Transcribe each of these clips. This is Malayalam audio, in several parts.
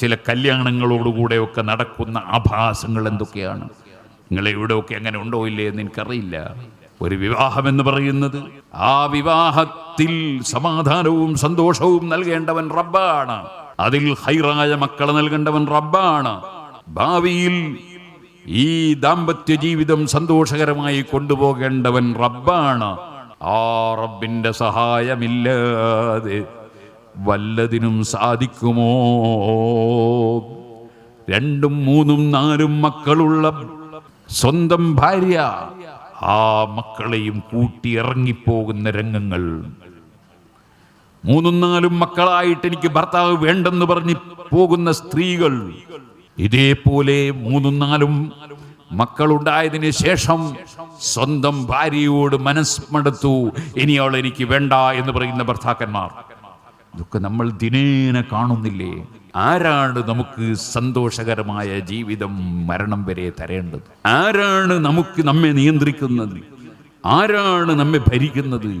ചില കല്യാണങ്ങളോടുകൂടെയൊക്കെ നടക്കുന്ന ആഭാസങ്ങൾ എന്തൊക്കെയാണ്? നിങ്ങളെ ഇവിടെയൊക്കെ അങ്ങനെ ഉണ്ടോ ഇല്ലേ എന്ന് എനിക്കറിയില്ല. ഒരു വിവാഹം എന്ന് പറയുന്നത്, ആ വിവാഹത്തിൽ സമാധാനവും സന്തോഷവും നൽകേണ്ടവൻ റബ്ബാണ്. അതിൽ ഹൈറായ മക്കളെ നൽകേണ്ടവൻ റബ്ബാണ്. ഭാവിയിൽ ഈ ദാമ്പത്യ ജീവിതം സന്തോഷകരമായി കൊണ്ടുപോകേണ്ടവൻ റബ്ബാണ്. ആ റബ്ബിന്റെ സഹായമില്ലാതെ വല്ലതിനും സാധിക്കുമോ? 2, 3, 4 മക്കളുള്ള സ്വന്തം ഭാര്യ ആ മക്കളെയും കൂട്ടി ഇറങ്ങിപ്പോകുന്ന രംഗങ്ങൾ. 3, 4 മക്കളായിട്ട് എനിക്ക് ഭർത്താവ് വേണ്ടെന്ന് പറഞ്ഞ് പോകുന്ന സ്ത്രീകൾ. ഇതേപോലെ 3, 4 മക്കളുണ്ടായതിനു ശേഷം സ്വന്തം ഭാര്യയോട് മനസ്മടുത്തു, ഇനി അവൾ എനിക്ക് വേണ്ട എന്ന് പറയുന്ന ഭർത്താക്കന്മാർ. ഇതൊക്കെ നമ്മൾ ദിനേന കാണുന്നില്ലേ? ആരാണ് നമുക്ക് സന്തോഷകരമായ ജീവിതം മരണം വരെ തരേണ്ടത്? ആരാണ് നമ്മെ നിയന്ത്രിക്കുന്നത്? ആരാണ് നമ്മെ ഭരിക്കുന്നത്?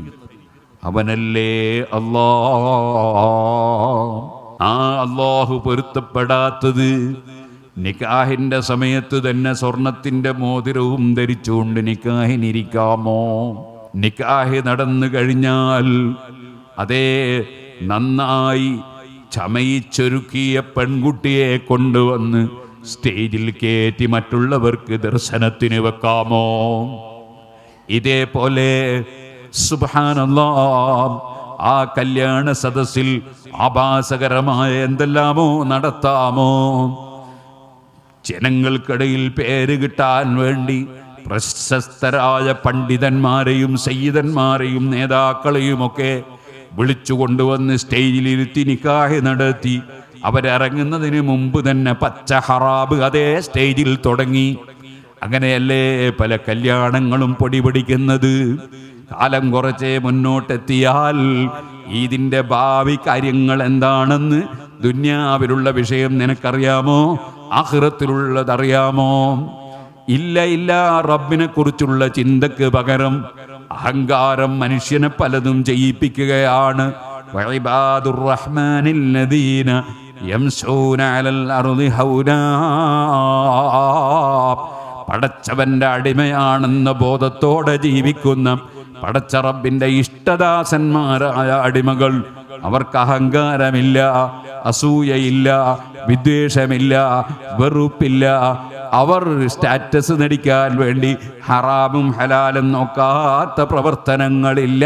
അവനല്ലേ അല്ലാഹ്. ആ അല്ലാഹു പൊരുത്തപ്പെടാത്തത് നിക്കാഹിന്റെ സമയത്ത് തന്നെ സ്വർണത്തിന്റെ മോതിരവും ധരിച്ചുകൊണ്ട് നിക്കാഹിനിരിക്കാമോ? നിക്കാഹ് നടന്നു കഴിഞ്ഞാൽ അതേ നന്നായി ചമയിച്ചൊരുക്കിയ പെൺകുട്ടിയെ കൊണ്ടുവന്ന് സ്റ്റേജിൽ കയറ്റി മറ്റുള്ളവർക്ക് ദർശനത്തിന് വെക്കാമോ? ഇതേപോലെ സുബ്ഹാനല്ലാഹ്, ആ കല്യാണ സദസ്സിൽ ആഭാസകരമായ എന്തെല്ലാമോ നടത്താമോ? ജനങ്ങൾക്കിടയിൽ പേര് കിട്ടാൻ വേണ്ടി പ്രശസ്തരായ പണ്ഡിതന്മാരെയും സയ്യിദന്മാരെയും നേതാക്കളെയുമൊക്കെ വിളിച്ചു കൊണ്ടുവന്ന് സ്റ്റേജിലിരുത്തി നിക്കാഹ് നടത്തി. അവരിറങ്ങുന്നതിന് മുമ്പ് തന്നെ പച്ച ഹറാബ് അതേ സ്റ്റേജിൽ തുടങ്ങി. അങ്ങനെയല്ലേ പല കല്യാണങ്ങളും പൊടിപിടിക്കുന്നത്? കാലം കുറച്ചേ മുന്നോട്ടെത്തിയാൽ ഇതിൻ്റെ ഭാവി കാര്യങ്ങൾ എന്താണെന്ന്, ദുന്യാവിലുള്ള വിഷയം നിനക്കറിയാമോ? ആഖിറത്തിലുള്ളതറിയാമോ? ഇല്ല. റബ്ബിനെ കുറിച്ചുള്ള ചിന്തക്ക് പകരം അഹങ്കാരം മനുഷ്യനെ പലതും ചെയ്യിപ്പിക്കുകയാണ്. വഇബാദുർ റഹ്മാനിൽ ലദീന യംശൂന അലൽ അർളി ഹൗനാ. പടച്ചവന്റെ അടിമയാണെന്ന ബോധത്തോടെ ജീവിക്കുന്ന പടച്ച റബ്ബിന്റെ ഇഷ്ടദാസന്മാരായ അടിമകൾ, അവർക്ക് അഹങ്കാരമില്ല, അസൂയയില്ല, വിദ്വേഷമില്ല, വെറുപ്പില്ല. അവർ സ്റ്റാറ്റസ് നടിക്കാൻ വേണ്ടി ഹറാമും ഹലാലും നോക്കാത്ത പ്രവർത്തനങ്ങളില്ല.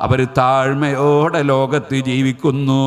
അവർ താഴ്മയോടെ ലോകത്ത് ജീവിക്കുന്നു.